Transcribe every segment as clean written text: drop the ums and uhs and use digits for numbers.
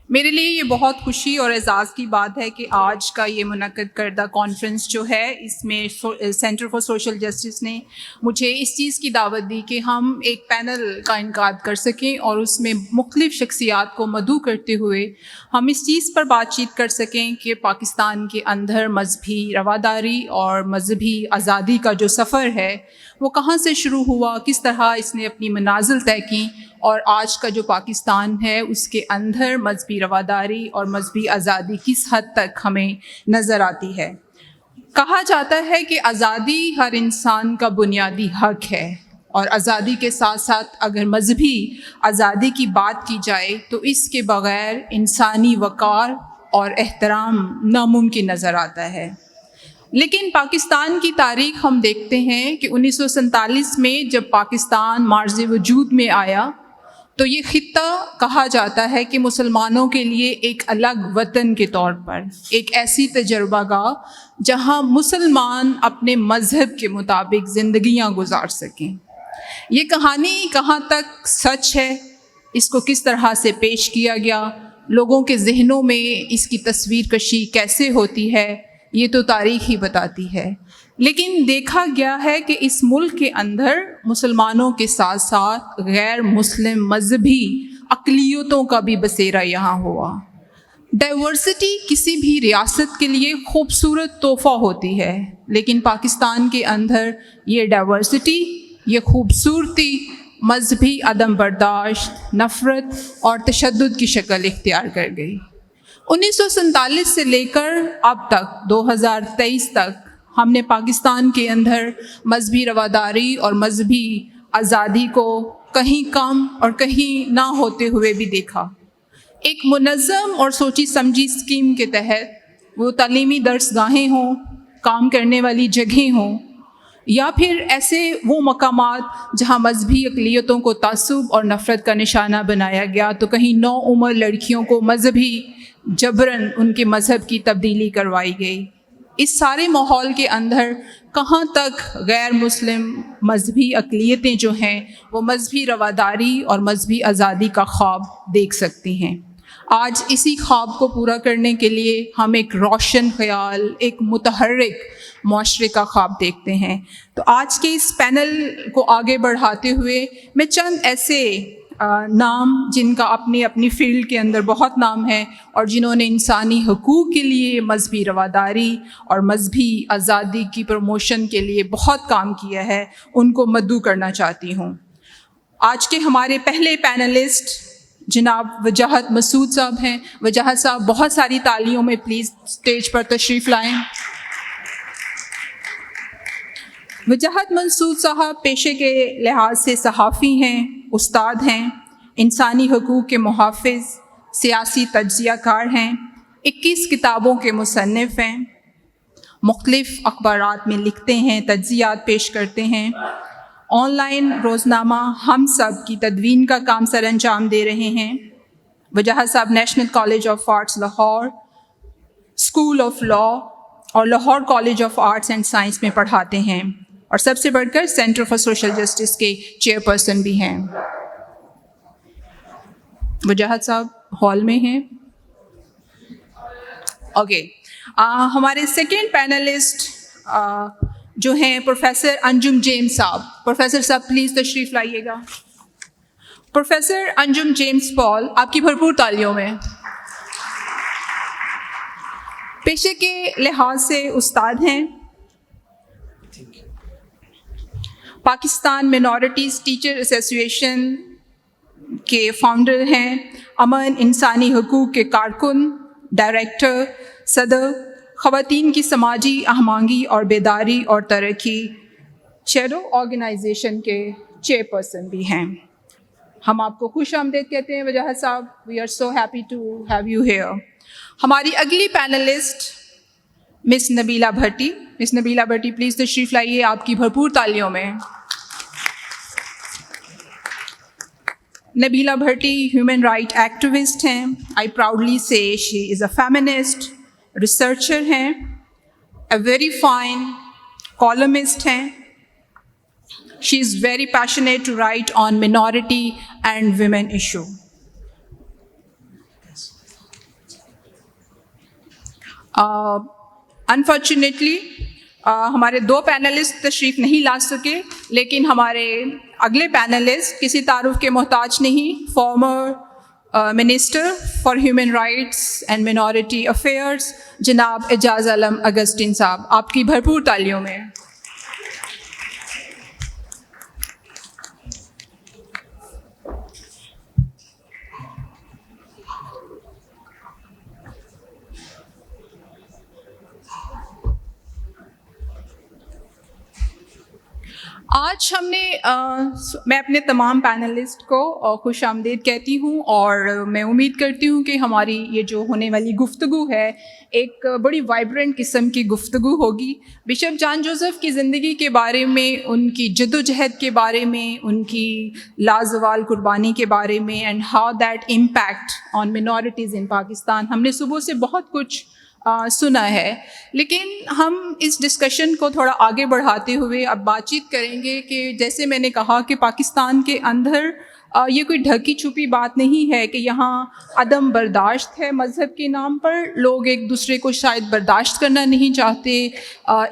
میرے لیے یہ بہت خوشی اور اعزاز کی بات ہے کہ آج کا یہ منعقد کردہ کانفرنس جو ہے اس میں سینٹر فار سوشل جسٹس نے مجھے اس چیز کی دعوت دی کہ ہم ایک پینل کا انعقاد کر سکیں اور اس میں مختلف شخصیات کو مدعو کرتے ہوئے ہم اس چیز پر بات چیت کر سکیں کہ پاکستان کے اندر مذہبی رواداری اور مذہبی آزادی کا جو سفر ہے وہ کہاں سے شروع ہوا، کس طرح اس نے اپنی منازل طے کی، اور آج کا جو پاکستان ہے اس کے اندر مذہبی رواداری اور مذہبی آزادی کس حد تک ہمیں نظر آتی ہے۔ کہا جاتا ہے کہ آزادی ہر انسان کا بنیادی حق ہے، اور آزادی کے ساتھ ساتھ اگر مذہبی آزادی کی بات کی جائے تو اس کے بغیر انسانی وقار اور احترام ناممکن نظر آتا ہے۔ لیکن پاکستان کی تاریخ ہم دیکھتے ہیں کہ 1947 میں جب پاکستان معرض وجود میں آیا تو یہ خطہ کہا جاتا ہے کہ مسلمانوں کے لیے ایک الگ وطن کے طور پر ایک ایسی تجربہ گاہ جہاں مسلمان اپنے مذہب کے مطابق زندگیاں گزار سکیں۔ یہ کہانی کہاں تک سچ ہے، اس کو کس طرح سے پیش کیا گیا، لوگوں کے ذہنوں میں اس کی تصویر کشی کیسے ہوتی ہے، یہ تو تاریخ ہی بتاتی ہے۔ لیکن دیکھا گیا ہے کہ اس ملک کے اندر مسلمانوں کے ساتھ ساتھ غیر مسلم مذہبی اقلیتوں کا بھی بسیرا یہاں ہوا۔ ڈائیورسٹی کسی بھی ریاست کے لیے خوبصورت تحفہ ہوتی ہے، لیکن پاکستان کے اندر یہ ڈائیورسٹی، یہ خوبصورتی مذہبی عدم برداشت، نفرت اور تشدد کی شکل اختیار کر گئی۔ 1947 سے لے کر اب تک 2023 تک ہم نے پاکستان کے اندر مذہبی رواداری اور مذہبی آزادی کو کہیں کم اور کہیں نہ ہوتے ہوئے بھی دیکھا۔ ایک منظم اور سوچی سمجھی اسکیم کے تحت، وہ تعلیمی درس گاہیں ہوں، کام کرنے والی جگہیں ہوں، یا پھر ایسے وہ مقامات جہاں مذہبی اقلیتوں کو تعصب اور نفرت کا نشانہ بنایا گیا، تو کہیں نوعمر لڑکیوں کو مذہبی جبراً ان کے مذہب کی تبدیلی کروائی گئی۔ اس سارے ماحول کے اندر کہاں تک غیر مسلم مذہبی اقلیتیں جو ہیں وہ مذہبی رواداری اور مذہبی آزادی کا خواب دیکھ سکتی ہیں؟ آج اسی خواب کو پورا کرنے کے لیے ہم ایک روشن خیال، ایک متحرک معاشرے کا خواب دیکھتے ہیں۔ تو آج کے اس پینل کو آگے بڑھاتے ہوئے میں چند ایسے نام جن کا اپنی اپنی فیلڈ کے اندر بہت نام ہے اور جنہوں نے انسانی حقوق کے لیے، مذہبی رواداری اور مذہبی آزادی کی پروموشن کے لیے بہت کام کیا ہے، ان کو مدعو کرنا چاہتی ہوں۔ آج کے ہمارے پہلے پینلسٹ جناب وجاہت مسعود صاحب ہیں۔ وجاہت صاحب بہت ساری تالیوں میں پلیز اسٹیج پر تشریف لائیں۔ وجاہت مسعود صاحب پیشے کے لحاظ سے صحافی ہیں، استاد ہیں، انسانی حقوق کے محافظ، سیاسی تجزیہ کار ہیں، 21 کتابوں کے مصنف ہیں، مختلف اخبارات میں لکھتے ہیں، تجزیات پیش کرتے ہیں، آن لائن روزنامہ ہم سب کی تدوین کا کام سر انجام دے رہے ہیں۔ وجاہت صاحب national college of arts Lahore, school of law اور Lahore college of arts and science میں پڑھاتے ہیں، اور سب سے بڑھ کر سینٹر فار سوشل جسٹس کے چیئرپرسن بھی ہیں۔ وجاہت صاحب ہال میں ہیں۔ اوکے، ہمارے سیکنڈ پینلسٹ جو ہیں پروفیسر انجم جیمز صاحب۔ پروفیسر صاحب پلیز تشریف لائیے گا۔ پروفیسر انجم جیمز پال، آپ کی بھرپور تالیوں میں۔ پیشے کے لحاظ سے استاد ہیں، پاکستان مینورٹیز ٹیچر ایسوسی ایشن کے فاؤنڈر ہیں، امن انسانی حقوق کے کارکن، ڈائریکٹر، صدر، خواتین کی سماجی ہمآہنگی اور بیداری اور ترقی شیڈو آرگنائزیشن کے چیئرپرسن بھی ہیں۔ ہم آپ کو خوش آمدید کہتے ہیں وجاہت صاحب، we are so happy to have you here. ہماری اگلی panelist miss Nabeela Bhatti. Miss Nabeela Bhatti please تشریف لائیے آپ کی بھرپور تالیوں میں۔ Nabeela Bhatti human right activist ہیں۔ آئی پراؤڈلی سے شی از اے فیمنسٹ، ریسرچر ہیں, اے ویری فائن کالمسٹ ہیں. She is very passionate to write on minority and women issue. Unfortunately, ہمارے 2 پینلسٹ تشریف نہیں لا سکے, لیکن ہمارے اگلے پینلسٹ کسی تعارف کے محتاج نہیں. Farmer minister for human rights and minority affairs جناب اعجاز عالم اگسٹین صاحب, آپ کی بھرپور تالیوں میں. آج ہم نے میں اپنے تمام پینلسٹ کو خوش آمدید کہتی ہوں, اور میں امید کرتی ہوں کہ ہماری یہ جو ہونے والی گفتگو ہے ایک بڑی وائبرنٹ قسم کی گفتگو ہوگی. بشپ جان جوزف کی زندگی کے بارے میں, ان کی جد و جہد کے بارے میں, ان کی لازوال قربانی کے بارے میں, and how that impact on minorities in Pakistan, ہم نے صبح سے بہت کچھ سنا ہے. لیکن ہم اس ڈسکشن کو تھوڑا آگے بڑھاتے ہوئے اب بات چیت کریں گے کہ جیسے میں نے کہا کہ پاکستان کے اندر یہ کوئی ڈھکی چھپی بات نہیں ہے کہ یہاں عدم برداشت ہے مذہب کے نام پر. لوگ ایک دوسرے کو شاید برداشت کرنا نہیں چاہتے.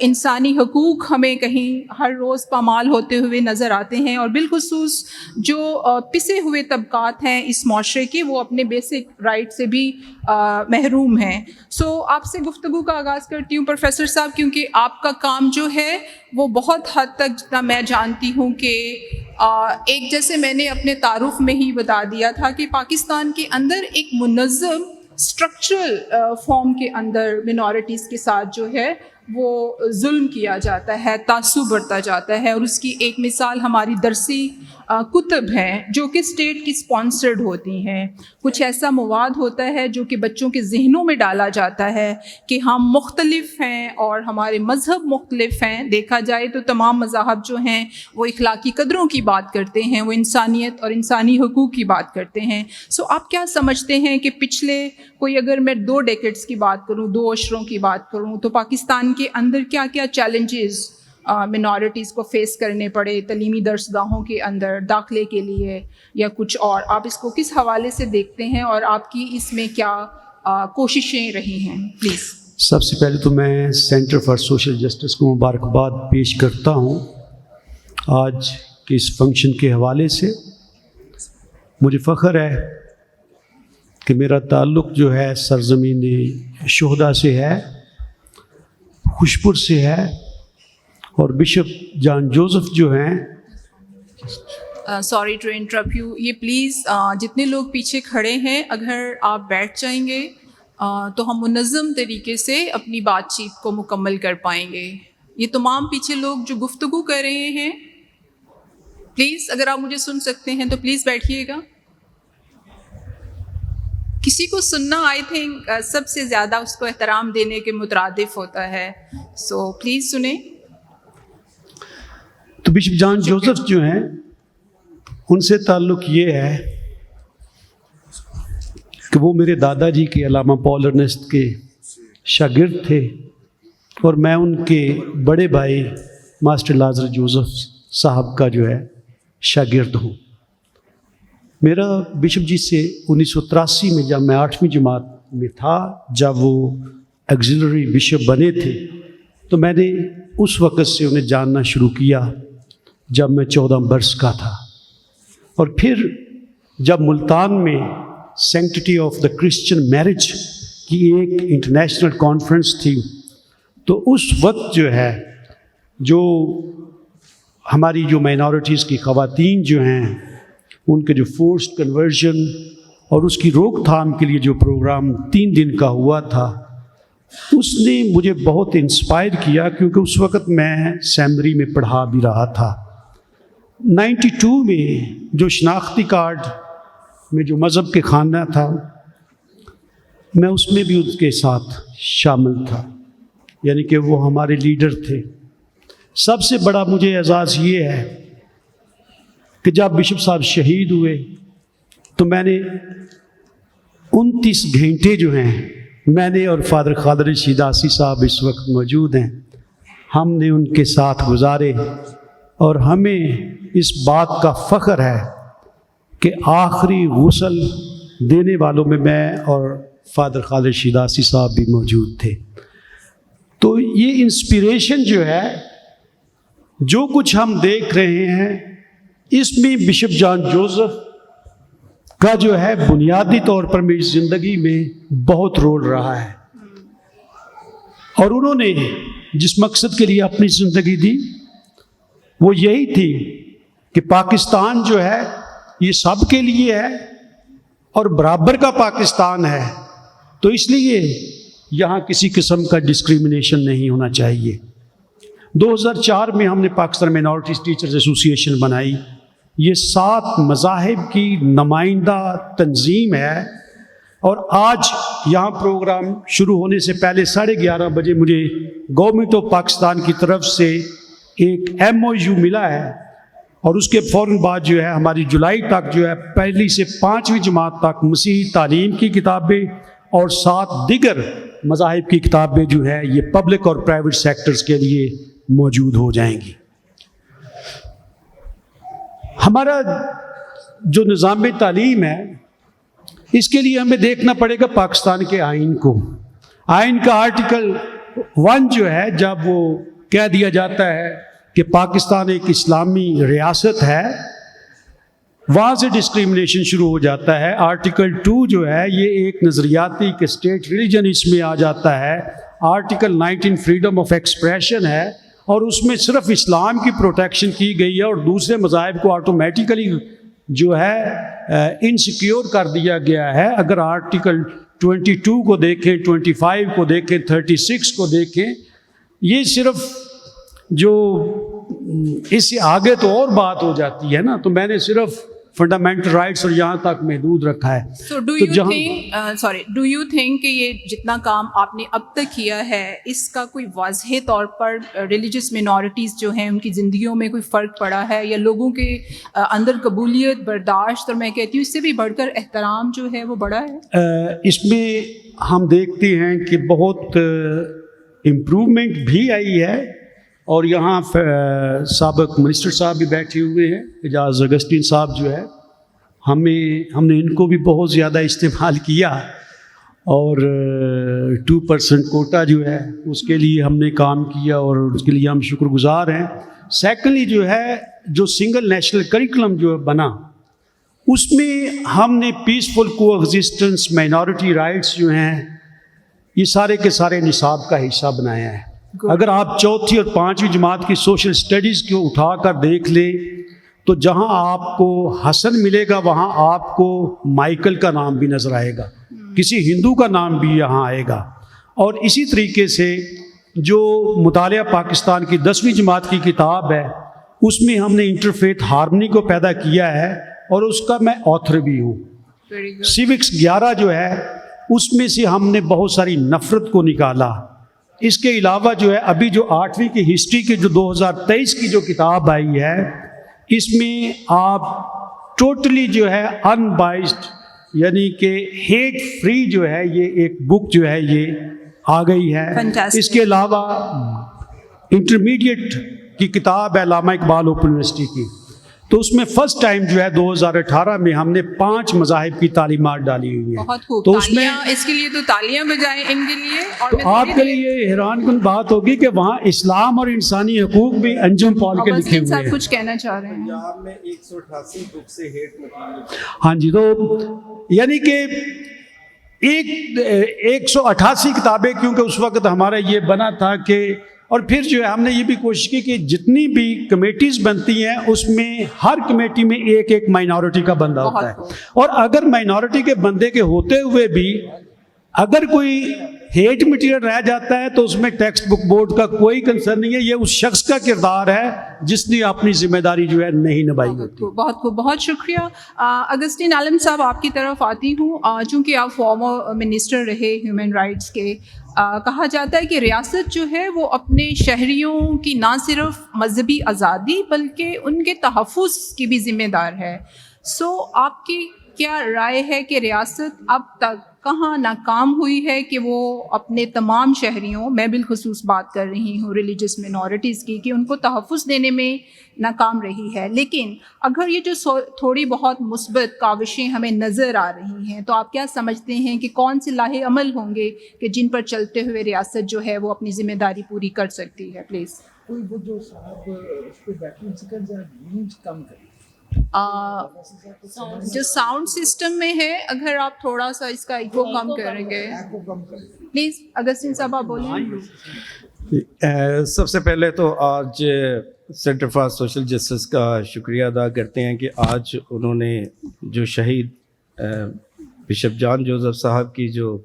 انسانی حقوق ہمیں کہیں ہر روز پامال ہوتے ہوئے نظر آتے ہیں, اور بالخصوص جو پسے ہوئے طبقات ہیں اس معاشرے کے, وہ اپنے بیسک رائٹ سے بھی محروم ہیں. سو آپ سے گفتگو کا آغاز کرتی ہوں پروفیسر صاحب, کیونکہ آپ کا کام جو ہے وہ بہت حد تک جتنا میں جانتی ہوں کہ ایک جیسے میں نے اپنے تعارف میں ہی بتا دیا تھا کہ پاکستان کے اندر ایک منظم اسٹرکچرل فارم کے اندر منورٹیز کے ساتھ جو ہے وہ ظلم کیا جاتا ہے, تعصب برتا جاتا ہے, اور اس کی ایک مثال ہماری درسی کتب ہیں جو کہ اسٹیٹ کی اسپانسرڈ ہوتی ہیں. کچھ ایسا مواد ہوتا ہے جو کہ بچوں کے ذہنوں میں ڈالا جاتا ہے کہ ہم مختلف ہیں اور ہمارے مذہب مختلف ہیں. دیکھا جائے تو تمام مذاہب جو ہیں وہ اخلاقی قدروں کی بات کرتے ہیں, وہ انسانیت اور انسانی حقوق کی بات کرتے ہیں. سو آپ کیا سمجھتے ہیں کہ پچھلے کوئی اگر میں 2 ڈیکیڈز کی بات کروں, 2 عشروں کی بات کروں, تو پاکستان کے اندر کیا کیا چیلنجز منورٹیز کو فیس کرنے پڑے تعلیمی درسگاہوں کے اندر داخلے کے لیے یا کچھ اور؟ آپ اس کو کس حوالے سے دیکھتے ہیں اور آپ کی اس میں کیا کوششیں رہی ہیں؟ پلیز. سب سے پہلے تو میں سینٹر فار سوشل جسٹس کو مبارکباد پیش کرتا ہوں آج کے اس فنکشن کے حوالے سے. مجھے فخر ہے کہ میرا تعلق جو ہے سرزمین شہداء سے ہے, خوشپور سے ہے, اور بشپ جان جوزف جو ہیں. سوری ٹو انٹرپٹ یو, یہ پلیز جتنے لوگ پیچھے کھڑے ہیں اگر آپ بیٹھ جائیں گے تو ہم منظم طریقے سے اپنی بات چیت کو مکمل کر پائیں گے. یہ تمام پیچھے لوگ جو گفتگو کر رہے ہیں, پلیز اگر آپ مجھے سن سکتے ہیں تو پلیز بیٹھیے گا. کسی کو سننا آئی تھنک سب سے زیادہ اس کو احترام دینے کے مترادف ہوتا ہے. سو پلیز سنیں. تو بشپ جان جوزف جو ہیں ان سے تعلق یہ ہے کہ وہ میرے دادا جی کے علامہ پال ارنسٹ کے شاگرد تھے, اور میں ان کے بڑے بھائی ماسٹر لازر جوزف صاحب کا جو ہے شاگرد ہوں. میرا بشپ جی سے 1983 میں جب میں 8ویں جماعت میں تھا, جب وہ ایگزیلری بشپ بنے تھے, تو میں نے اس وقت سے انہیں جاننا شروع کیا جب میں 14 برس کا تھا. اور پھر جب ملتان میں sanctity of the Christian marriage کی ایک انٹرنیشنل کانفرنس تھی, تو اس وقت جو ہے جو ہماری جو مائنورٹیز کی خواتین جو ہیں ان کے جو فورسڈ کنورژن اور اس کی روک تھام کے لیے جو پروگرام 3 دن کا ہوا تھا, اس نے مجھے بہت انسپائر کیا, کیونکہ اس وقت میں سیمنری میں پڑھا بھی رہا تھا. 92 میں جو شناختی کارڈ میں جو مذہب کے خانہ تھا, میں اس میں بھی اس کے ساتھ شامل تھا, یعنی کہ وہ ہمارے لیڈر تھے. سب سے بڑا مجھے اعزاز یہ ہے کہ جب بشپ صاحب شہید ہوئے تو میں نے 29 گھنٹے جو ہیں میں نے اور فادر خالد رشید آسی صاحب اس وقت موجود ہیں، ہم نے ان کے ساتھ گزارے اور ہمیں اس بات کا فخر ہے کہ آخری غسل دینے والوں میں اور فادر خالد رشید آسی صاحب بھی موجود تھے۔ تو یہ انسپریشن جو ہے، جو کچھ ہم دیکھ رہے ہیں، اس میں بشپ جان جوزف کا جو ہے بنیادی طور پر میری زندگی میں بہت رول رہا ہے، اور انہوں نے جس مقصد کے لیے اپنی زندگی دی وہ یہی تھی کہ پاکستان جو ہے یہ سب کے لیے ہے اور برابر کا پاکستان ہے، تو اس لیے یہاں کسی قسم کا ڈسکریمنیشن نہیں ہونا چاہیے۔ 2004 میں ہم نے پاکستان مائنورٹیز ٹیچرز ایسوسی ایشن بنائی۔ یہ 7 مذاہب کی نمائندہ تنظیم ہے، اور آج یہاں پروگرام شروع ہونے سے پہلے 11:30 بجے مجھے گورنمنٹ آف پاکستان کی طرف سے ایک MOU ملا ہے، اور اس کے فوراً بعد جو ہے ہماری جولائی تک جو ہے 1 سے 5ویں جماعت تک مسیحی تعلیم کی کتابیں اور 7 دیگر مذاہب کی کتابیں جو ہے یہ پبلک اور پرائیویٹ سیکٹرز کے لیے موجود ہو جائیں گی۔ ہمارا جو نظام تعلیم ہے، اس کے لیے ہمیں دیکھنا پڑے گا پاکستان کے آئین کو۔ آئین کا آرٹیکل 1 جو ہے، جب وہ کہہ دیا جاتا ہے کہ پاکستان ایک اسلامی ریاست ہے، وہاں سے ڈسکریمنیشن شروع ہو جاتا ہے۔ آرٹیکل 2 جو ہے یہ ایک نظریاتی کہ اسٹیٹ ریلیجن اس میں آ جاتا ہے۔ آرٹیکل 19 فریڈم آف ایکسپریشن ہے، اور اس میں صرف اسلام کی پروٹیکشن کی گئی ہے، اور دوسرے مذاہب کو آٹومیٹیکلی جو ہے انسیکیور کر دیا گیا ہے۔ اگر آرٹیکل 22 کو دیکھیں، 25 کو دیکھیں، 36 کو دیکھیں، یہ صرف جو اس سے آگے تو اور بات ہو جاتی ہے نا، تو میں نے صرف فنڈامنٹل رائٹس اور یہاں تک محدود رکھا ہے۔ So do you think کہ یہ جتنا کام آپ نے اب تک کیا ہے، اس کا کوئی واضح طور پر ریلیجس مینورٹیز جو ہیں ان کی زندگیوں میں کوئی فرق پڑا ہے، یا لوگوں کے اندر قبولیت، برداشت اور میں کہتی ہوں اس سے بھی بڑھ کر احترام جو ہے وہ بڑھا ہے؟ اس میں ہم دیکھتے ہیں کہ بہت امپرومنٹ بھی آئی ہے، اور یہاں سابق منسٹر صاحب بھی بیٹھے ہوئے ہیں، اعجاز اگسٹین صاحب جو ہے، ہم نے ان کو بھی بہت زیادہ استعمال کیا، اور 2% کوٹا جو ہے اس کے لیے ہم نے کام کیا، اور اس کے لیے ہم شکر گزار ہیں۔ سیکنڈلی جو ہے، جو سنگل نیشنل کریکولم جو بنا، اس میں ہم نے پیسفل کو ایگزسٹنس، مائنورٹی رائٹس جو ہیں، یہ سارے کے سارے نصاب کا حصہ بنایا ہے۔ اگر آپ 4تھی اور 5ویں جماعت کی سوشل سٹڈیز کو اٹھا کر دیکھ لیں، تو جہاں آپ کو حسن ملے گا وہاں آپ کو مائیکل کا نام بھی نظر آئے گا، کسی ہندو کا نام بھی یہاں آئے گا۔ اور اسی طریقے سے جو مطالعہ پاکستان کی 10ویں جماعت کی کتاب ہے، اس میں ہم نے انٹرفیتھ ہارمنی کو پیدا کیا ہے، اور اس کا میں آتھر بھی ہوں۔ سیوکس 11 جو ہے، اس میں سے ہم نے بہت ساری نفرت کو نکالا۔ اس کے علاوہ جو ہے ابھی جو 8ویں کی ہسٹری کی جو 2023 کی جو کتاب آئی ہے، اس میں آپ ٹوٹلی جو ہے ان بائسڈ، یعنی کہ ہیٹ فری جو ہے یہ ایک بک جو ہے یہ آ گئی ہے۔ اس کے علاوہ انٹرمیڈیٹ کی کتاب ہے علامہ اقبال اوپن یونیورسٹی کی، تو اس میں فرسٹ ٹائم جو ہے 2018 میں ہم نے 5 مذاہب کی تعلیمات ڈالی ہوئی ہیں۔ بہت خوب، تو اس میں اس کے لیے تو تالیاں بجائیں ان کے لیے۔ اور تو آپ کے لیے حیران کن بات ہوگی کہ وہاں اسلام اور انسانی حقوق بھی انجم پال کے لکھے ہوئے ہیں۔ کچھ کہنا چاہ رہے ہیں؟ پنجاب میں 188 بک سے ہیٹ مٹیریل۔ ہاں جی، تو یعنی کہ 188 کتابیں، کیونکہ اس وقت ہمارا یہ بنا تھا کہ، اور پھر جو ہے ہم نے یہ بھی کوشش کی کہ جتنی بھی کمیٹیز بنتی ہیں اس میں ہر کمیٹی میں ایک مائنورٹی کا بندہ ہوتا ہے، اور اگر مائنورٹی کے بندے کے ہوتے ہوئے بھی اگر کوئی ہیٹ مٹیریل رہ جاتا ہے تو اس میں ٹیکسٹ بک بورڈ کا کوئی کنسرن نہیں ہے، یہ اس شخص کا کردار ہے جس نے اپنی ذمہ داری جو ہے نہیں نبھائی ہوتی۔ بہت خوب، بہت شکریہ۔ اگسٹین عالم صاحب، آپ کی طرف آتی ہوں۔ چونکہ آپ فارمر منسٹر رہے ہیومن رائٹس کے، کہا جاتا ہے کہ ریاست جو ہے وہ اپنے شہریوں کی نہ صرف مذہبی آزادی بلکہ ان کے تحفظ کی بھی ذمہ دار ہے۔ آپ کی کیا رائے ہے کہ ریاست اب تک کہاں ناکام ہوئی ہے کہ وہ اپنے تمام شہریوں، میں بالخصوص بات کر رہی ہوں ریلیجس منورٹیز کی، کہ ان کو تحفظ دینے میں ناکام رہی ہے. لیکن اگر یہ جو تھوڑی بہت مثبت کاوشیں ہمیں نظر آ رہی ہیں، تو آپ کیا سمجھتے ہیں کہ کون سے لاہے عمل ہوں گے کہ جن پر چلتے ہوئے ریاست جو ہے وہ اپنی ذمہ داری پوری کر سکتی ہے؟ پلیز. کوئی وہ جو صاحب اس پہ بیٹری سیکنڈ گونج کم کریں. جو ساؤنڈ سسٹم میں ہے، اگر آپ تھوڑا سا اس کا ایکو کم کریں گے پلیز. اگستین صاحب آپ بولیں. سب سے پہلے تو آج سینٹر فار سوشل جسٹس کا شکریہ ادا کرتے ہیں کہ آج انہوں نے جو شہید بشپ جان جوزف صاحب کی جو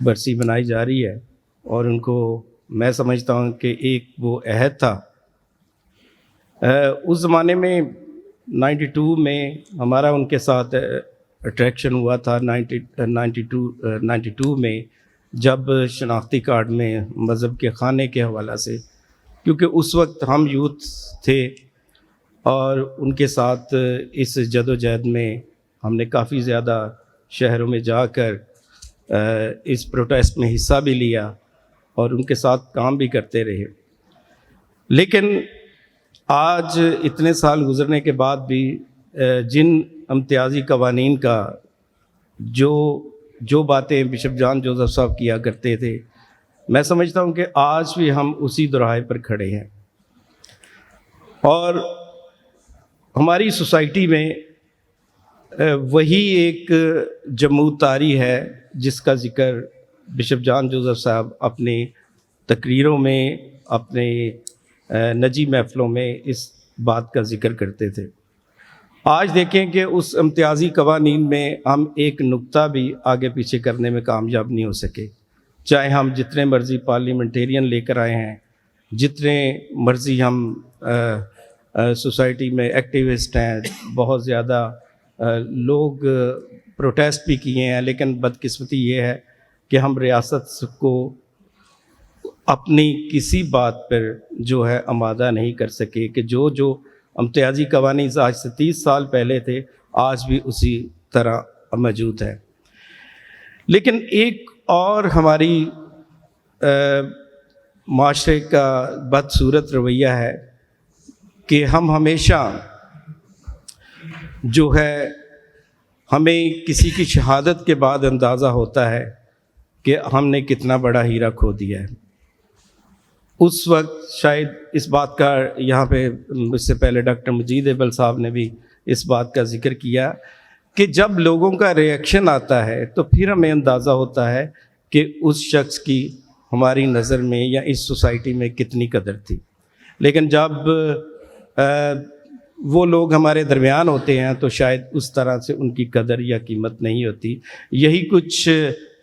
برسی منائی جا رہی ہے، اور ان کو میں سمجھتا ہوں کہ ایک وہ عہد تھا. اس زمانے میں 92 میں ہمارا ان کے ساتھ اٹریکشن ہوا تھا. 92 میں جب شناختی کارڈ میں مذہب کے خانے کے حوالہ سے، کیونکہ اس وقت ہم یوتھ تھے اور ان کے ساتھ اس جد و جہد میں ہم نے کافی زیادہ شہروں میں جا کر اس پروٹیسٹ میں حصہ بھی لیا اور ان کے ساتھ کام بھی کرتے رہے. لیکن آج اتنے سال گزرنے کے بعد بھی جن امتیازی قوانین کا جو باتیں بشپ جان جوزف صاحب کیا کرتے تھے، میں سمجھتا ہوں کہ آج بھی ہم اسی دوراہے پر کھڑے ہیں. اور ہماری سوسائٹی میں وہی ایک جمود طاری ہے جس کا ذکر بشپ جان جوزف صاحب اپنی تقریروں میں، اپنے نجی محفلوں میں اس بات کا ذکر کرتے تھے. آج دیکھیں کہ اس امتیازی قوانین میں ہم ایک نقطہ بھی آگے پیچھے کرنے میں کامیاب نہیں ہو سکے. چاہے ہم جتنے مرضی پارلیمنٹیرین لے کر آئے ہیں، جتنے مرضی ہم سوسائٹی میں ایکٹیوسٹ ہیں، بہت زیادہ لوگ پروٹیسٹ بھی کیے ہیں، لیکن بدقسمتی یہ ہے کہ ہم ریاست کو اپنی کسی بات پر جو ہے آمادہ نہیں کر سکے کہ جو امتیازی قوانین آج سے 30 سال پہلے تھے آج بھی اسی طرح موجود ہے. لیکن ایک اور ہماری معاشرے کا بدصورت رویہ ہے کہ ہم ہمیشہ جو ہے، ہمیں کسی کی شہادت کے بعد اندازہ ہوتا ہے کہ ہم نے کتنا بڑا ہیرا کھو دیا ہے. اس وقت شاید اس بات کا یہاں پہ مجھ سے پہلے ڈاکٹر مجید ایبل صاحب نے بھی اس بات کا ذکر کیا کہ جب لوگوں کا ریئیکشن آتا ہے تو پھر ہمیں اندازہ ہوتا ہے کہ اس شخص کی ہماری نظر میں یا اس سوسائٹی میں کتنی قدر تھی. لیکن جب وہ لوگ ہمارے درمیان ہوتے ہیں تو شاید اس طرح سے ان کی قدر یا قیمت نہیں ہوتی. یہی کچھ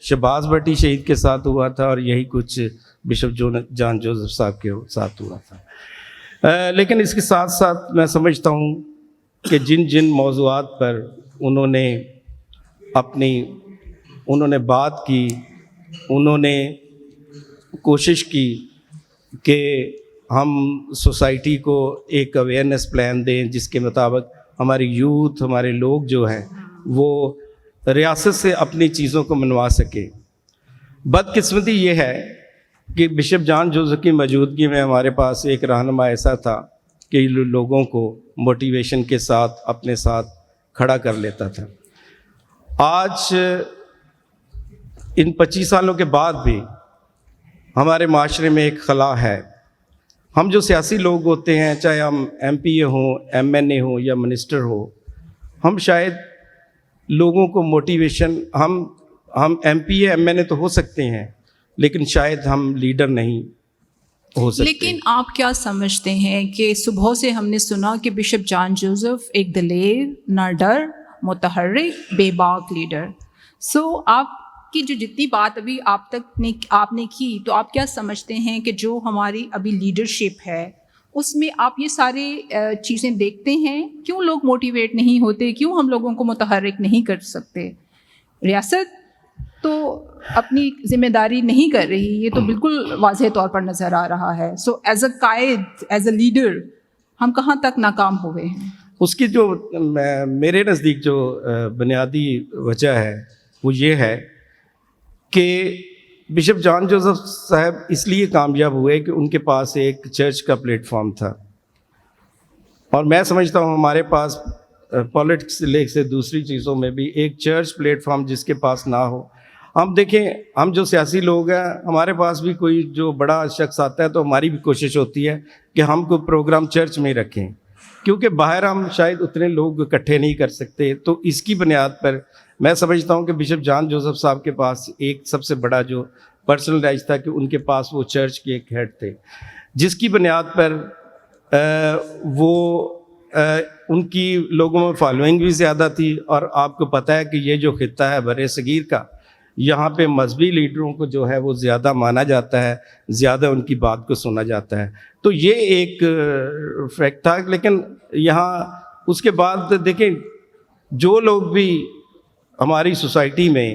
شہباز بھٹی شہید کے ساتھ ہوا تھا اور یہی کچھ بشپ جان جوزف صاحب کے ساتھ ہوا تھا. لیکن اس کے ساتھ ساتھ میں سمجھتا ہوں کہ جن موضوعات پر انہوں نے بات کی، انہوں نے کوشش کی کہ ہم سوسائٹی کو ایک اویئرنیس پلان دیں جس کے مطابق ہماری یوتھ، ہمارے لوگ جو ہیں وہ ریاست سے اپنی چیزوں کو منوا سکیں. بدقسمتی یہ ہے کہ بشپ جان جوزف کی موجودگی میں ہمارے پاس ایک رہنما ایسا تھا کہ لوگوں کو موٹیویشن کے ساتھ اپنے ساتھ کھڑا کر لیتا تھا. آج ان 25 سالوں کے بعد بھی ہمارے معاشرے میں ایک خلا ہے. ہم جو سیاسی لوگ ہوتے ہیں، چاہے ہم ایم پی اے ہوں، ایم این اے ہوں یا منسٹر ہو، ہم شاید لوگوں کو موٹیویشن، ہم M P A M N A تو ہو سکتے ہیں لیکن شاید ہم لیڈر نہیں ہو سکتے. لیکن آپ کیا سمجھتے ہیں کہ صبح سے ہم نے سنا کہ بشپ جان جوزف ایک دلیر، نہ ڈر، متحرک، بے باک لیڈر. آپ کی جو جتنی بات ابھی آپ نے کی، تو آپ کیا سمجھتے ہیں کہ جو ہماری ابھی لیڈرشپ ہے اس میں آپ یہ سارے چیزیں دیکھتے ہیں؟ کیوں لوگ موٹیویٹ نہیں ہوتے؟ کیوں ہم لوگوں کو متحرک نہیں کر سکتے؟ ریاست تو اپنی ذمہ داری نہیں کر رہی، یہ تو بالکل واضح طور پر نظر آ رہا ہے. As a Quaid, as a leader, ہم کہاں تک ناکام ہوئے ہیں؟ اس کی جو میرے نزدیک جو بنیادی وجہ ہے وہ یہ ہے کہ بشپ جان جوزف صاحب اس لیے کامیاب ہوئے کہ ان کے پاس ایک چرچ کا پلیٹ فارم تھا، اور میں سمجھتا ہوں ہمارے پاس پولیٹکس سے لے سے دوسری چیزوں میں بھی ایک چرچ پلیٹ فارم جس کے پاس نہ ہو. ہم دیکھیں، ہم جو سیاسی لوگ ہیں ہمارے پاس بھی کوئی جو بڑا شخص آتا ہے تو ہماری بھی کوشش ہوتی ہے کہ ہم کوئی پروگرام چرچ میں رکھیں، کیونکہ باہر ہم شاید اتنے لوگ اکٹھے نہیں کر سکتے. تو اس کی بنیاد پر میں سمجھتا ہوں کہ بشپ جان جوزف صاحب کے پاس ایک سب سے بڑا جو پرسنل رائج تھا کہ ان کے پاس وہ چرچ کے ایک ہیڈ تھے، جس کی بنیاد پر وہ ان کی لوگوں میں فالوئنگ بھی زیادہ تھی. اور آپ کو پتہ ہے کہ یہ جو خطہ ہے بر صغیر کا، یہاں پہ مذہبی لیڈروں کو جو ہے وہ زیادہ مانا جاتا ہے، زیادہ ان کی بات کو سنا جاتا ہے. تو یہ ایک فیکٹ تھا. لیکن یہاں اس کے بعد دیکھیں، جو لوگ بھی ہماری سوسائٹی میں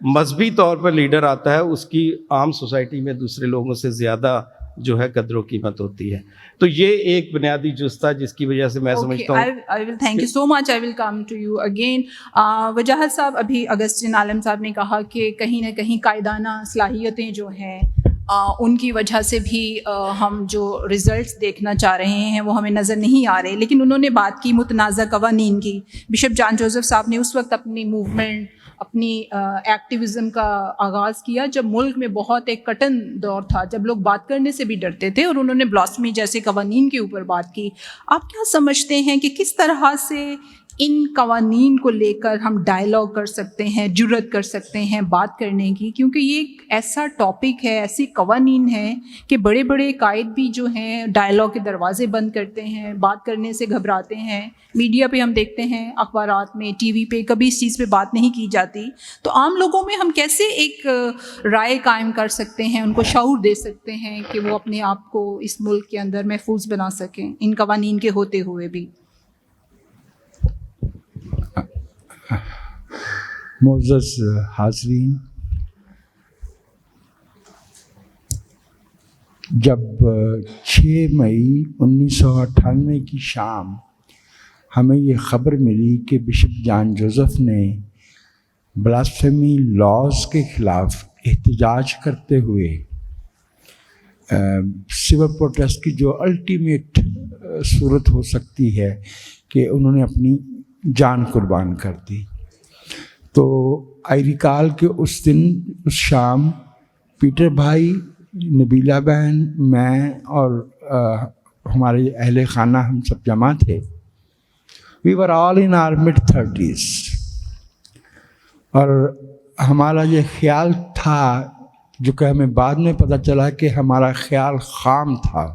مذہبی طور پر لیڈر آتا ہے، اس کی عام سوسائٹی میں دوسرے لوگوں سے زیادہ جو ہے قدر و قیمت ہوتی ہے. تو یہ ایک بنیادی جز تھا جس کی وجہ سے میں سمجھتا ہوں. I will thank you so much. I will come to you again. وجاہت صاحب، ابھی اگسٹین عالم صاحب نے کہا کہ کہیں نہ کہیں قائدانہ صلاحیتیں جو ہیں ان کی وجہ سے بھی ہم جو ریزلٹس دیکھنا چاہ رہے ہیں وہ ہمیں نظر نہیں آ رہے. لیکن انہوں نے بات کی متنازع قوانین کی. بشپ جان جوزف صاحب نے اس وقت اپنی موومنٹ، اپنی ایکٹیویزم کا آغاز کیا جب ملک میں بہت ایک کٹن دور تھا، جب لوگ بات کرنے سے بھی ڈرتے تھے، اور انہوں نے بلاسفمی جیسے قوانین کے اوپر بات کی. آپ کیا سمجھتے ہیں کہ کس طرح سے ان قوانین کو لے کر ہم ڈائلاگ کر سکتے ہیں، جرأت کر سکتے ہیں بات کرنے کی؟ کیونکہ یہ ایک ایسا ٹاپک ہے، ایسی قوانین ہیں کہ بڑے بڑے قائد بھی جو ہیں ڈائلاگ کے دروازے بند کرتے ہیں، بات کرنے سے گھبراتے ہیں. میڈیا پہ ہم دیکھتے ہیں، اخبارات میں، ٹی وی پہ کبھی اس چیز پہ بات نہیں کی جاتی. تو عام لوگوں میں ہم کیسے ایک رائے قائم کر سکتے ہیں، ان کو شعور دے سکتے ہیں کہ وہ اپنے آپ کو اس ملک کے اندر محفوظ بنا سکیں ان قوانین کے ہوتے ہوئے بھی؟ معزز حاضرین، جب 6 مئی 1998 کی شام ہمیں یہ خبر ملی کہ بشپ جان جوزف نے بلاسفیمی لاز کے خلاف احتجاج کرتے ہوئے سول پروٹیسٹ کی جو الٹیمیٹ صورت ہو سکتی ہے کہ انہوں نے اپنی جان قربان کر دی، تو آئی ریکال کہ اس دن، اس شام، پیٹر بھائی، نبیلہ بہن، میں اور ہمارے اہل خانہ ہم سب جمع تھے. وی ور آل ان آر مڈ 30s، اور ہمارا یہ خیال تھا، جو کہ ہمیں بعد میں پتہ چلا کہ ہمارا خیال خام تھا،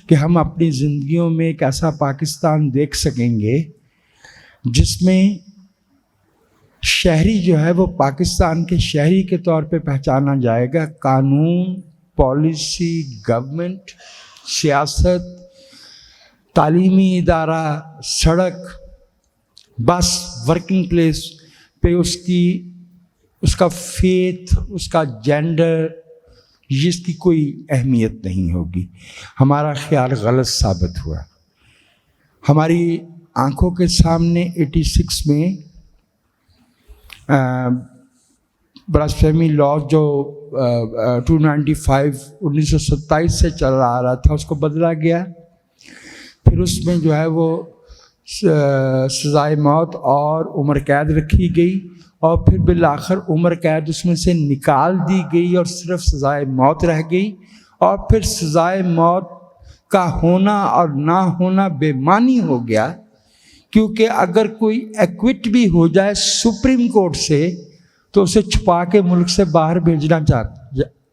کہ ہم اپنی زندگیوں میں ایک ایسا پاکستان دیکھ سکیں گے جس میں شہری جو ہے وہ پاکستان کے شہری کے طور پہ پہچانا جائے گا. قانون، پالیسی، گورنمنٹ، سیاست، تعلیمی ادارہ، سڑک، بس، ورکنگ پلیس پہ اس کا فیتھ، اس کا جینڈر، جس کی کوئی اہمیت نہیں ہوگی. ہمارا خیال غلط ثابت ہوا. ہماری آنکھوں کے سامنے 86 میں بلاسفیمی لا جو 295 1927 سے چل رہا تھا، اس کو بدلا گیا. پھر اس میں جو ہے وہ سزائے موت اور عمر قید رکھی گئی، اور پھر بالآخر عمر قید اس میں سے نکال دی گئی اور صرف سزائے موت رہ گئی. اور پھر سزائے موت کا ہونا اور نہ ہونا بے معنی ہو گیا، کیونکہ اگر کوئی ایکوٹ بھی ہو جائے سپریم کورٹ سے تو اسے چھپا کے ملک سے باہر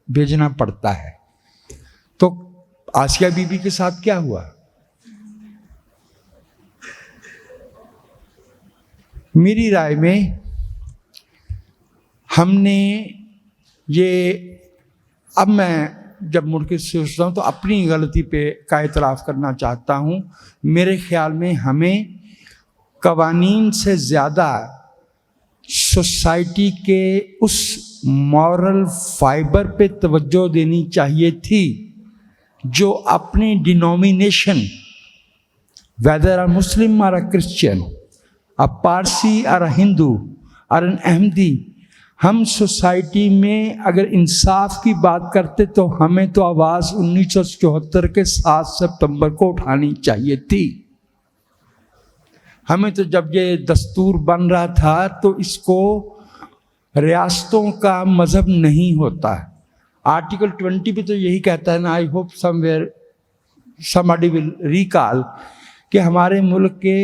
بھیجنا پڑتا ہے. تو آسیہ بی بی کے ساتھ کیا ہوا؟ میری رائے میں ہم نے یہ، اب میں جب ملک سے سوچتا ہوں تو اپنی غلطی پہ کا اعتراف کرنا چاہتا ہوں. میرے خیال میں ہمیں قوانین سے زیادہ سوسائٹی کے اس مورل فائبر پہ توجہ دینی چاہیے تھی جو اپنی ڈینومینیشن، ویدر آر مسلم اور Christian, a Parsi or a Hindu or an Ahmadi, ہم سوسائٹی میں اگر انصاف کی بات کرتے تو ہمیں تو آواز 1974 کے 7 ستمبر کو اٹھانی چاہیے تھی. ہمیں تو جب یہ دستور بن رہا تھا تو اس کو ریاستوں کا مذہب نہیں ہوتا. آرٹیکل 20 پہ تو یہی کہتا ہے نا, I hope somebody will recall, کہ ہمارے ملک کے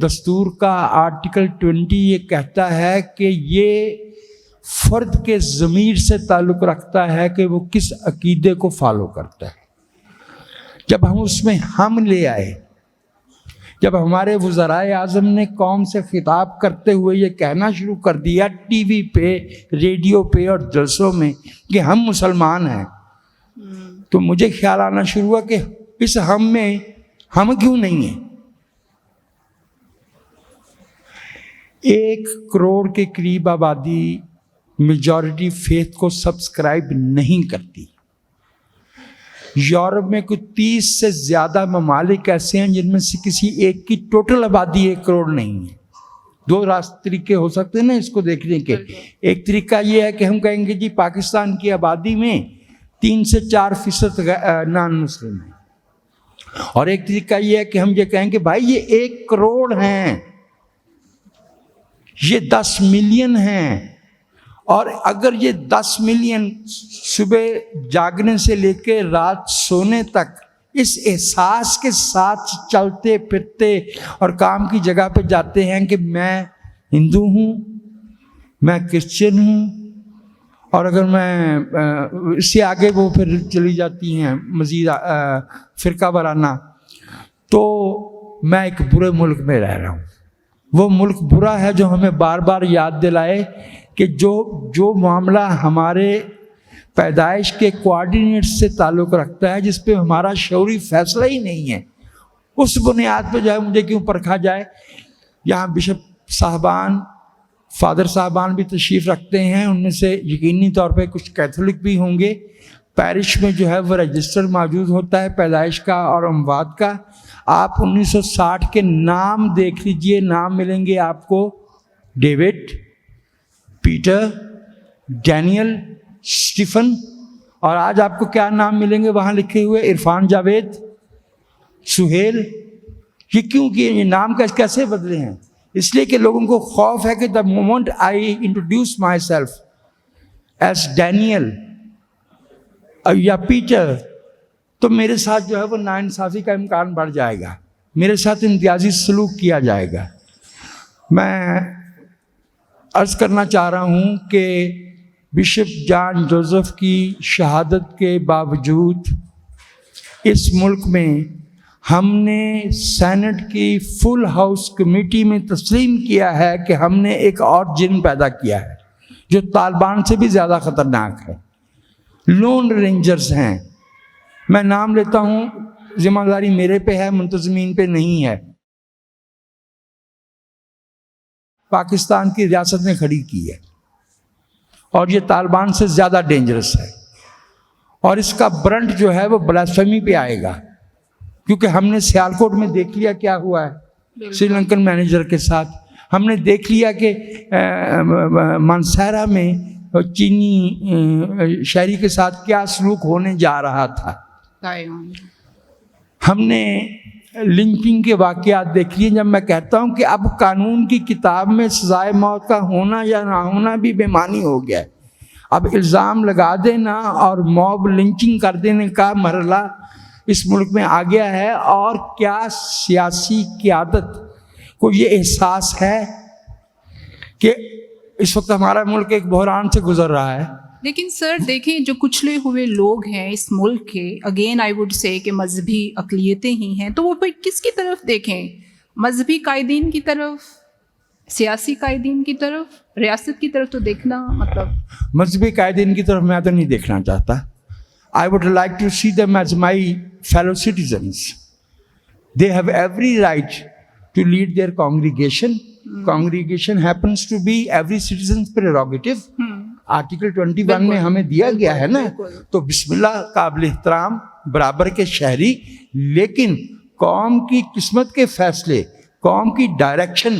دستور کا آرٹیکل 20 یہ کہتا ہے کہ یہ فرد کے ضمیر سے تعلق رکھتا ہے کہ وہ کس عقیدے کو فالو کرتا ہے. جب ہم اس میں ہم لے آئے, جب ہمارے وزرائے اعظم نے قوم سے خطاب کرتے ہوئے یہ کہنا شروع کر دیا ٹی وی پہ, ریڈیو پہ اور جلسوں میں کہ ہم مسلمان ہیں, تو مجھے خیال آنا شروع ہوا کہ اس ہم میں ہم کیوں نہیں ہیں. 1 کروڑ کے قریب آبادی میجورٹی فیتھ کو سبسکرائب نہیں کرتی. یورپ میں کوئی 30 سے زیادہ ممالک ایسے ہیں جن میں سے کسی ایک کی ٹوٹل آبادی 1 کروڑ نہیں ہے. 2 طریقے ہو سکتے ہیں نا اس کو دیکھنے کے. ایک طریقہ یہ ہے کہ ہم کہیں گے جی پاکستان کی آبادی میں 3 سے 4% نان مسلم ہیں, اور ایک طریقہ یہ ہے کہ ہم یہ کہیں کہ بھائی یہ 1 کروڑ ہیں, یہ 10 ملین ہیں, اور اگر یہ 10 ملین صبح جاگنے سے لے کے رات سونے تک اس احساس کے ساتھ چلتے پھرتے اور کام کی جگہ پہ جاتے ہیں کہ میں ہندو ہوں, میں کرسچن ہوں, اور اگر میں اس سے آگے وہ پھر چلی جاتی ہیں مزید فرقہ وارانہ, تو میں ایک برے ملک میں رہ رہا ہوں. وہ ملک برا ہے جو ہمیں بار بار یاد دلائے کہ جو معاملہ ہمارے پیدائش کے کوآرڈینیٹ سے تعلق رکھتا ہے, جس پہ ہمارا شعوری فیصلہ ہی نہیں ہے, اس بنیاد پہ جو ہے مجھے کیوں پرکھا جائے. یہاں بشپ صاحبان, فادر صاحبان بھی تشریف رکھتے ہیں, ان میں سے یقینی طور پہ کچھ کیتھولک بھی ہوں گے. پیرش میں جو ہے وہ رجسٹر موجود ہوتا ہے پیدائش کا اور اموات کا. آپ 1960 کے نام دیکھ لیجئے, نام ملیں گے آپ کو ڈیوڈ, پیٹر, ڈینیل, اسٹیفن, اور آج آپ کو کیا نام ملیں گے وہاں لکھے ہوئے؟ عرفان جاوید, سہیل. یہ کیوں کہ یہ نام کیسے بدلے ہیں؟ اس لیے کہ لوگوں کو خوف ہے کہ the moment I introduce myself as Daniel یا پیٹر, تو میرے ساتھ جو ہے وہ ناانصافی کا امکان بڑھ جائے گا, میرے ساتھ امتیازی سلوک کیا جائے گا. میں عرض کرنا چاہ رہا ہوں کہ بشپ جان جوزف کی شہادت کے باوجود اس ملک میں ہم نے سینٹ کی فل ہاؤس کمیٹی میں تسلیم کیا ہے کہ ہم نے ایک اور جن پیدا کیا ہے جو طالبان سے بھی زیادہ خطرناک ہے. لون رینجرز ہیں. میں نام لیتا ہوں, ذمہ داری میرے پہ ہے, منتظمین پہ نہیں ہے. پاکستان کی ریاست نے کھڑی کی ہے, اور یہ طالبان سے زیادہ ڈینجرس ہے, اور اس کا برنٹ جو ہے وہ بلاسفیمی پہ آئے گا, کیونکہ ہم نے سیالکوٹ میں دیکھ لیا کیا ہوا ہے سری لنکن مینیجر کے ساتھ. ہم نے دیکھ لیا کہ مانسہرہ میں چینی شہری کے ساتھ کیا سلوک ہونے جا رہا تھا. ہم نے لنچنگ کے واقعات دیکھ لیے. جب میں کہتا ہوں کہ اب قانون کی کتاب میں سزائے موت کا ہونا یا نہ ہونا بھی بے معنی ہو گیا ہے. اب الزام لگا دینا اور موب لنچنگ کر دینے کا مرحلہ اس ملک میں آ گیا ہے. اور کیا سیاسی قیادت کو یہ احساس ہے کہ اس وقت ہمارا ملک ایک بحران سے گزر رہا ہے؟ لیکن سر دیکھیں, جو کچلے ہوئے لوگ ہیں اس ملک کے, اگین آئی وڈ سے کہ مذہبی اقلیتیں ہی ہیں, تو وہ پھر کس کی طرف دیکھیں؟ مذہبی قائدین کی طرف, سیاسی قائدین کی طرف, ریاست کی طرف تو دیکھنا مطلب مذہبی قائدین کی طرف میں تو نہیں دیکھنا چاہتا. I would like to see them as my fellow citizens. They have every right to lead their congregation. Congregation happens to be every citizen's prerogative. Article 21 میں ہمیں دیا گیا ہے نا, تو بسم اللہ, قابل احترام, برابر کے شہری, لیکن قوم کی قسمت کے فیصلے, قوم کی ڈائریکشن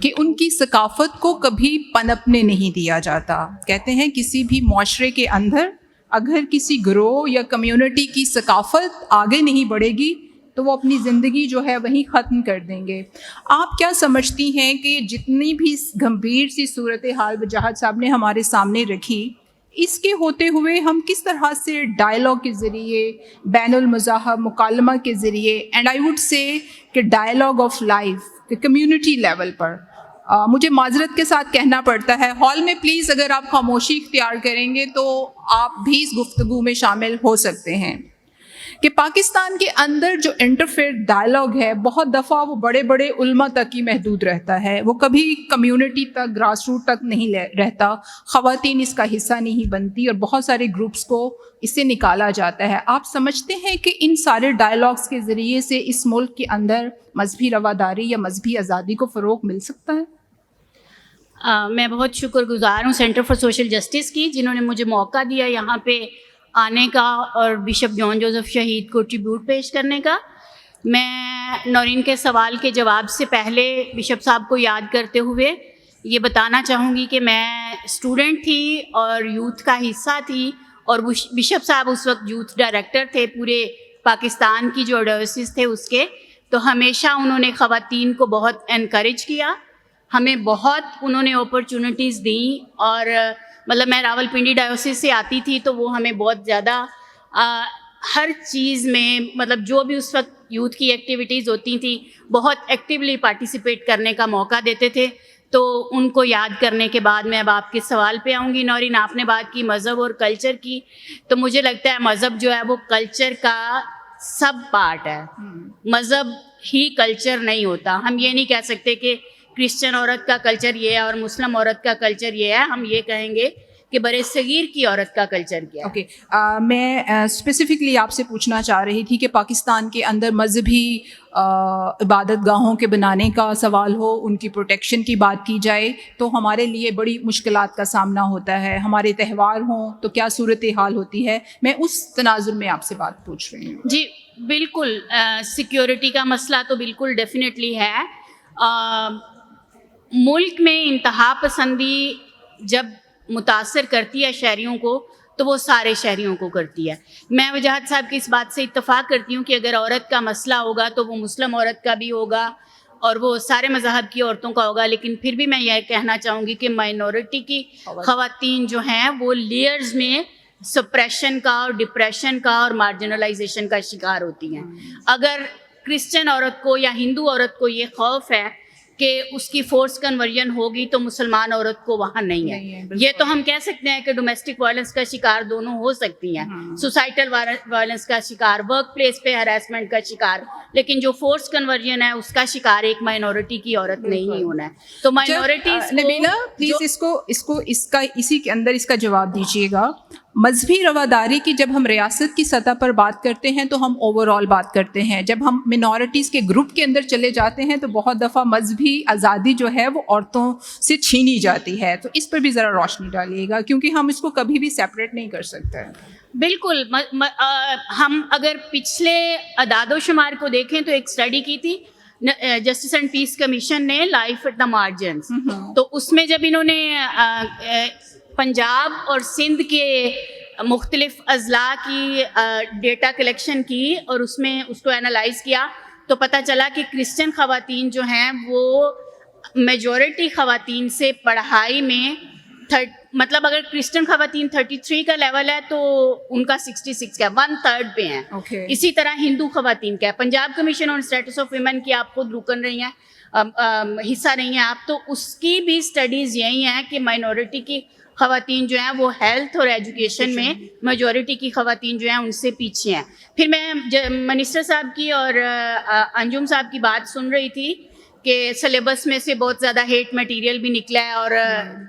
کہ ان کی ثقافت کو کبھی پنپنے نہیں دیا جاتا. کہتے ہیں کسی بھی معاشرے کے اندر اگر کسی گروہ یا کمیونٹی کی ثقافت آگے نہیں بڑھے گی تو وہ اپنی زندگی جو ہے وہیں ختم کر دیں گے. آپ کیا سمجھتی ہیں کہ جتنی بھی گمبھیر سی صورتحال وجاہت صاحب نے ہمارے سامنے رکھی، اس کے ہوتے ہوئے ہم کس طرح سے ڈائلاگ کے ذریعے، بین المذاہب مکالمہ کے ذریعے، اینڈ آئی ووڈ سے کہ ڈائلاگ آف لائف کہ کمیونٹی لیول پر، مجھے معذرت کے ساتھ کہنا پڑتا ہے، ہال میں پلیز اگر آپ خاموشی اختیار کریں گے تو آپ بھی اس گفتگو میں شامل ہو سکتے ہیں، کہ پاکستان کے اندر جو انٹرفیئر ڈائلاگ ہے بہت دفعہ وہ بڑے بڑے علماء تک ہی محدود رہتا ہے، وہ کبھی کمیونٹی تک، گراس روٹ تک نہیں رہتا، خواتین اس کا حصہ نہیں بنتی اور بہت سارے گروپس کو اس سے نکالا جاتا ہے. آپ سمجھتے ہیں کہ ان سارے ڈائلاگس کے ذریعے سے اس ملک کے اندر مذہبی رواداری یا مذہبی آزادی کو فروغ مل سکتا ہے؟ میں بہت شکر گزار ہوں سینٹر فار سوشل جسٹس کی، جنہوں نے مجھے موقع دیا یہاں پہ آنے کا اور بشپ جان جوزف شہید کو ٹریبیوٹ پیش کرنے کا. میں نورین کے سوال کے جواب سے پہلے بشپ صاحب کو یاد کرتے ہوئے یہ بتانا چاہوں گی کہ میں اسٹوڈنٹ تھی اور یوتھ کا حصہ تھی، اور بشپ صاحب اس وقت یوتھ ڈائریکٹر تھے پورے پاکستان کی جو ڈائیوسس تھے اس کے. تو ہمیشہ انہوں نے خواتین کو بہت انکریج کیا، ہمیں بہت انہوں نے اپرچونٹیز دیں، اور مطلب میں راول پنڈی ڈائیوسس سے آتی تھی تو وہ ہمیں بہت زیادہ ہر چیز میں، مطلب جو بھی اس وقت یوتھ کی ایکٹیویٹیز ہوتی تھیں بہت ایکٹیولی پارٹیسپیٹ کرنے کا موقع دیتے تھے. تو ان کو یاد کرنے کے بعد میں اب آپ کے سوال پہ آؤں گی. نورین، آپ نے بات کی مذہب اور کلچر کی، تو مجھے لگتا ہے مذہب جو ہے وہ کلچر کا سب پارٹ ہے. مذہب ہی کلچر نہیں ہوتا. ہم یہ نہیں کہہ سکتے کہ کرسچن عورت کا کلچر یہ ہے اور مسلم عورت کا کلچر یہ ہے. ہم یہ کہیں گے کہ برِ صغیر کی عورت کا کلچر کیا ہے. اوکے، میں اسپیسیفکلی آپ سے پوچھنا چاہ رہی تھی کہ پاکستان کے اندر مذہبی عبادت گاہوں کے بنانے کا سوال ہو، ان کی پروٹیکشن کی بات کی جائے تو ہمارے لیے بڑی مشکلات کا سامنا ہوتا ہے. ہمارے تہوار ہوں تو کیا صورتحال ہوتی ہے، میں اس تناظر میں آپ سے بات پوچھ رہی ہوں. جی بالکل، سیکیورٹی کا مسئلہ تو بالکل ڈیفینیٹلی ہے. ملک میں انتہا پسندی جب متاثر کرتی ہے شہریوں کو تو وہ سارے شہریوں کو کرتی ہے. میں وجاہت صاحب کی اس بات سے اتفاق کرتی ہوں کہ اگر عورت کا مسئلہ ہوگا تو وہ مسلم عورت کا بھی ہوگا اور وہ سارے مذہب کی عورتوں کا ہوگا. لیکن پھر بھی میں یہ کہنا چاہوں گی کہ مائنورٹی کی خواتین جو ہیں وہ لیئرز میں سپریشن کا اور ڈپریشن کا اور مارجنلائزیشن کا شکار ہوتی ہیں. اگر کرسچن عورت کو یا ہندو عورت کو یہ خوف ہے کہ اس کی فورس کنورژن ہوگی تو مسلمان عورت کو وہاں نہیں ہے. یہ تو ہم کہہ سکتے ہیں کہ ڈومیسٹک وائلنس کا شکار دونوں ہو سکتی ہیں، سوسائٹل وائلنس کا شکار، ورک پلیس پہ ہراسمنٹ کا شکار، لیکن جو فورس کنورژن ہے اس کا شکار ایک مائنورٹی کی عورت نہیں ہونا ہے. تو مائنورٹیز نبیلہ پلیز اسی کے اندر اس کا جواب دیجیے گا. مذہبی رواداری کی جب ہم ریاست کی سطح پر بات کرتے ہیں تو ہم اوور آل بات کرتے ہیں، جب ہم منورٹیز کے گروپ کے اندر چلے جاتے ہیں تو بہت دفعہ مذہبی آزادی جو ہے وہ عورتوں سے چھینی جاتی ہے. تو اس پر بھی ذرا روشنی ڈالیے گا کیونکہ ہم اس کو کبھی بھی سیپریٹ نہیں کر سکتے. بالکل، ہم اگر پچھلے اعداد و شمار کو دیکھیں تو ایک اسٹڈی کی تھی جسٹس اینڈ پیس کمیشن نے، لائف ایٹ دا مارجنس. تو اس میں جب انہوں نے پنجاب اور سندھ کے مختلف اضلاع کی ڈیٹا کلیکشن کی اور اس میں اس کو انالائز کیا تو پتہ چلا کہ کرسچن خواتین جو ہیں وہ میجورٹی خواتین سے پڑھائی میں مطلب اگر کرسچن خواتین 33 کا لیول ہے تو ان کا 66 کا 1/3 پہ ہیں. اسی طرح ہندو خواتین کا ہے. Punjab commission on status of women کی آپ خود رکن رہی ہیں، حصہ نہیں ہیں آپ، تو اس کی بھی اسٹڈیز یہی ہیں کہ مائنورٹی کی خواتین جو ہیں وہ ہیلتھ اور ایجوکیشن میں میجورٹی کی خواتین جو ہیں ان سے پیچھے ہیں. پھر میں منسٹر صاحب کی اور انجم صاحب کی بات سن رہی تھی کہ سلیبس میں سے بہت زیادہ ہیٹ مٹیریل بھی نکلا ہے اور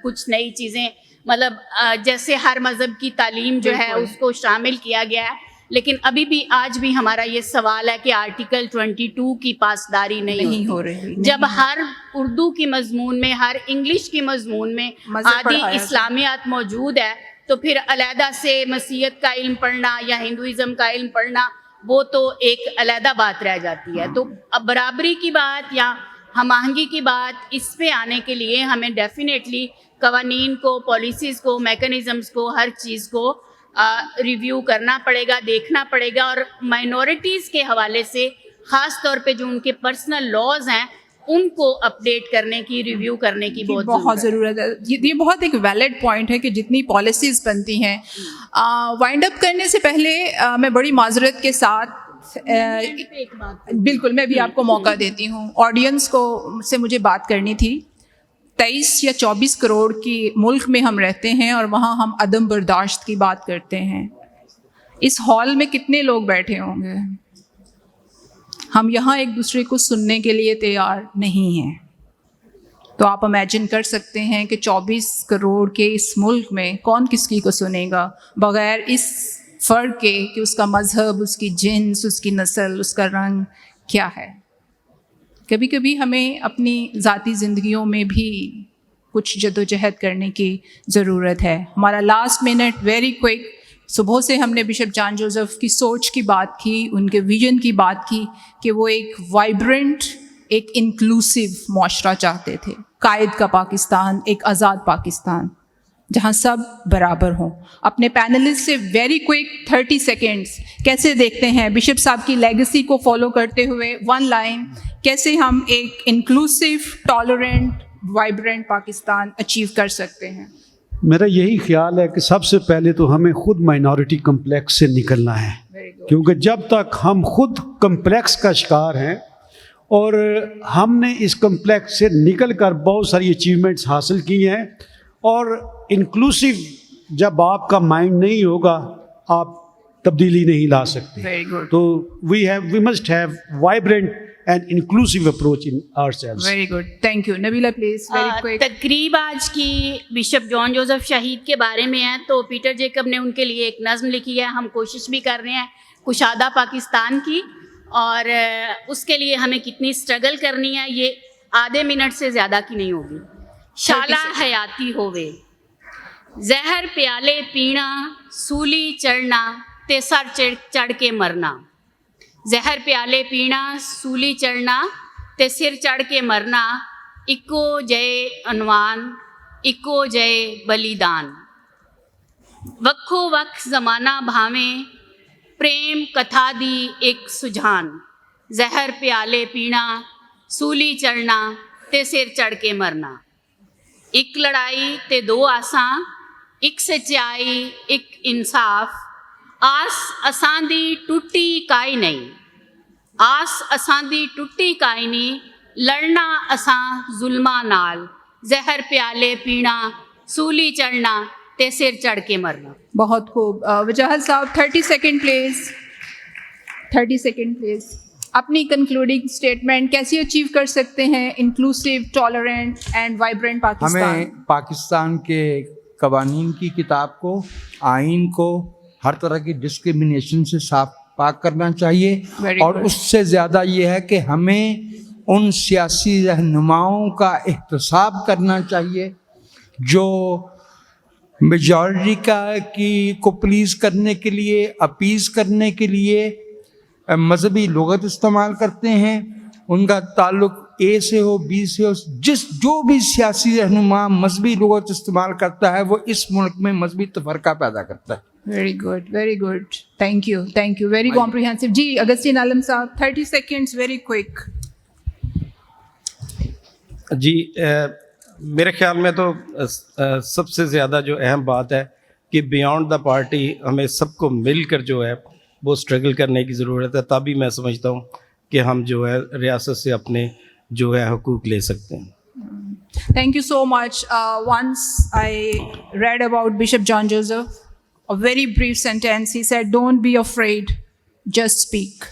کچھ نئی چیزیں، مطلب جیسے ہر مذہب کی تعلیم جو ہے اس کو شامل کیا گیا ہے. لیکن ابھی بھی آج بھی ہمارا یہ سوال ہے کہ آرٹیکل 22 کی پاسداری نہیں ہو رہی. جب ہر اردو کی مضمون میں، ہر انگلش کی مضمون میں آدھی اسلامیات موجود ہے تو پھر علیحدہ سے مسیحیت کا علم پڑھنا یا ہندوازم کا علم پڑھنا وہ تو ایک علیحدہ بات رہ جاتی ہے. تو اب برابری کی بات یا ہم آہنگی کی بات اس پہ آنے کے لیے ہمیں ڈیفینیٹلی قوانین کو، پالیسیز کو، میکنزمز کو، ہر چیز کو ریویو کرنا پڑے گا، دیکھنا پڑے گا، اور مائنورٹیز کے حوالے سے خاص طور پہ جو ان کے پرسنل لاز ہیں ان کو اپڈیٹ کرنے کی، ریویو کرنے کی بہت ضرورت ہے. یہ بہت ایک ویلڈ پوائنٹ ہے کہ جتنی پالیسیز بنتی ہیں. وائنڈ اپ کرنے سے پہلے میں بڑی معذرت کے ساتھ بالکل میں بھی آپ کو موقع دیتی ہوں. آڈینس کو سے مجھے بات کرنی تھی. 23 یا 24 کروڑ کی ملک میں ہم رہتے ہیں اور وہاں ہم عدم برداشت کی بات کرتے ہیں. اس ہال میں کتنے لوگ بیٹھے ہوں گے؟ ہم یہاں ایک دوسرے کو سننے کے لیے تیار نہیں ہیں. تو آپ امیجن کر سکتے ہیں کہ 24 کروڑ کے اس ملک میں کون کس کی کو سنے گا بغیر اس فرق کے کہ اس کا مذہب، اس کی جنس، اس کی نسل، اس کا رنگ کیا ہے. کبھی کبھی ہمیں اپنی ذاتی زندگیوں میں بھی کچھ جدوجہد کرنے کی ضرورت ہے. ہمارا لاسٹ منٹ ویری کوئک. صبح سے ہم نے بشپ جان جوزف کی سوچ کی بات کی، ان کے ویژن کی بات کی کہ وہ ایک وائبرنٹ، ایک انکلوسیو معاشرہ چاہتے تھے. قائد کا پاکستان، ایک آزاد پاکستان جہاں سب برابر ہوں. اپنے پینلسٹ سے ویری کوئک 30 سیکنڈز کیسے دیکھتے ہیں بشپ صاحب کی لیگیسی کو فالو کرتے ہوئے، ون لائن کیسے ہم ایک inclusive, tolerant, vibrant Pakistan achieve کر سکتے ہیں؟ میرا یہی خیال ہے کہ سب سے پہلے تو ہمیں خود مائنورٹی کمپلیکس سے نکلنا ہے، کیونکہ جب تک ہم خود کمپلیکس کا شکار ہیں اور ہم نے اس کمپلیکس سے نکل کر بہت ساری اچیومنٹس حاصل کی ہیں، اور انکلوسیو جب آپ کا مائنڈ نہیں ہوگا آپ تبدیلی نہیں لا سکتے. Very good. تو we must have vibrant and inclusive approach in ourselves. Very good. Thank you. Nabila please very quick. تقریب آج کی بشپ جان جوزف شہید کے بارے میں ہے، تو پیٹر جیکب نے ان کے لیے ایک نظم لکھی ہے. ہم کوشش بھی کر رہے ہیں کشادہ پاکستان کی، اور اس کے لیے ہمیں کتنی اسٹرگل کرنی ہے یہ آدھے منٹ سے زیادہ کی نہیں ہوگی. شالہ حیاتی ہووے زہر پیالے پینا، سولی چڑھنا تے سر چڑھ کے مرنا. زہر پیالے پینا، سولی چڑھنا تے سر چڑھ کے مرنا، اکو جے عنوان، اکو جے بلیدان. وکھو وکھ زمانہ بھاویں، پریم کتھا دی ایک سجھان. زہر پیالے پینا، سولی چڑھنا تے سر چڑھ کے مرنا. ایک لڑائی تے دو آساں، ایک سچائی ایک انصاف. آس اساں دی ٹوٹی کائی نہیں، آس اساں دی ٹوٹی کائی نہیں، لڑنا اساں ظلماں نال. زہر پیالے پینا، سولی چڑھنا تے سر چڑھ کے مرنا. بہت خوب. وجاہت صاحب 30 سیکنڈ پلیز. 30 second please. اپنی کنکلوڈنگ اسٹیٹمنٹ کیسے اچیو کر سکتے ہیں inclusive, tolerant and vibrant Pakistan? ہمیں پاکستان کے قوانین کی کتاب کو، آئین کو ہر طرح کی ڈسکرمنیشن سے صاف پاک کرنا چاہیے. اور اس سے زیادہ یہ ہے کہ ہمیں ان سیاسی رہنماؤں کا احتساب کرنا چاہیے جو میجورٹی کو پلیز کرنے کے لیے، اپیز کرنے کے لیے مذہبی لغت استعمال کرتے ہیں. ان کا تعلق اے سے ہو، بی سے ہو، جو بھی سیاسی رہنما مذہبی لغت استعمال کرتا ہے وہ اس ملک میں مذہبی تفرقہ پیدا کرتا ہے. Very good, very good. Thank you, thank you. Very comprehensive. جی اگستین عالم صاحب 30 سیکنڈز ویری کوئک. جی میرے خیال میں تو سب سے زیادہ جو اہم بات ہے کہ بیانڈ دا پارٹی ہمیں سب کو مل کر جو ہے وہ اسٹرگل کرنے کی ضرورت ہے. تبھی میں سمجھتا ہوں کہ ہم جو ہے ریاست سے اپنے جو ہے حقوق لے سکتے ہیں. Thank you so much. Once I read about Bishop John Joseph, a very brief sentence. He said, "Don't be afraid, just speak."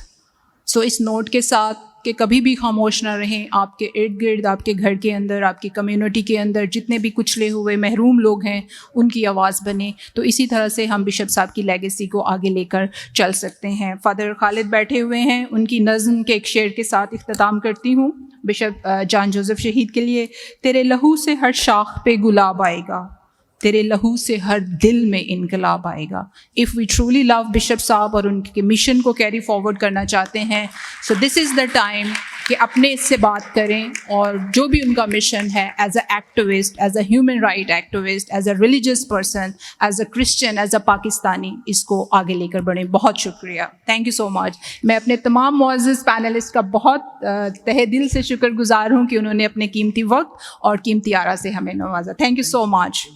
So us note کے ساتھ کہ کبھی بھی خاموش نہ رہیں. آپ کے ارد گرد، آپ کے گھر کے اندر، آپ کی کمیونٹی کے اندر جتنے بھی کچلے ہوئے محروم لوگ ہیں ان کی آواز بنیں. تو اسی طرح سے ہم بشپ صاحب کی لیگیسی کو آگے لے کر چل سکتے ہیں. فادر خالد بیٹھے ہوئے ہیں، ان کی نظم کے ایک شعر کے ساتھ اختتام کرتی ہوں بشپ جان جوزف شہید کے لیے. تیرے لہو سے ہر شاخ پہ گلاب آئے گا، تیرے لہو سے ہر دل میں انقلاب آئے گا. If we truly love bishop صاحب اور ان کے مشن کو کیری فارورڈ کرنا چاہتے ہیں، سو دس از دا ٹائم کہ اپنے اس سے بات کریں اور جو بھی ان کا مشن ہے as a activist, as a human right activist, as a religious person, as a Christian, as a Pakistani اس کو آگے لے کر بڑھیں. بہت شکریہ, تھینک یو سو مچ. میں اپنے تمام معزز پینلسٹ کا بہت تہہ دل سے شکر گزار ہوں کہ انہوں نے اپنے قیمتی وقت اور قیمتی آرا سے ہمیں نوازا. Thank you so much.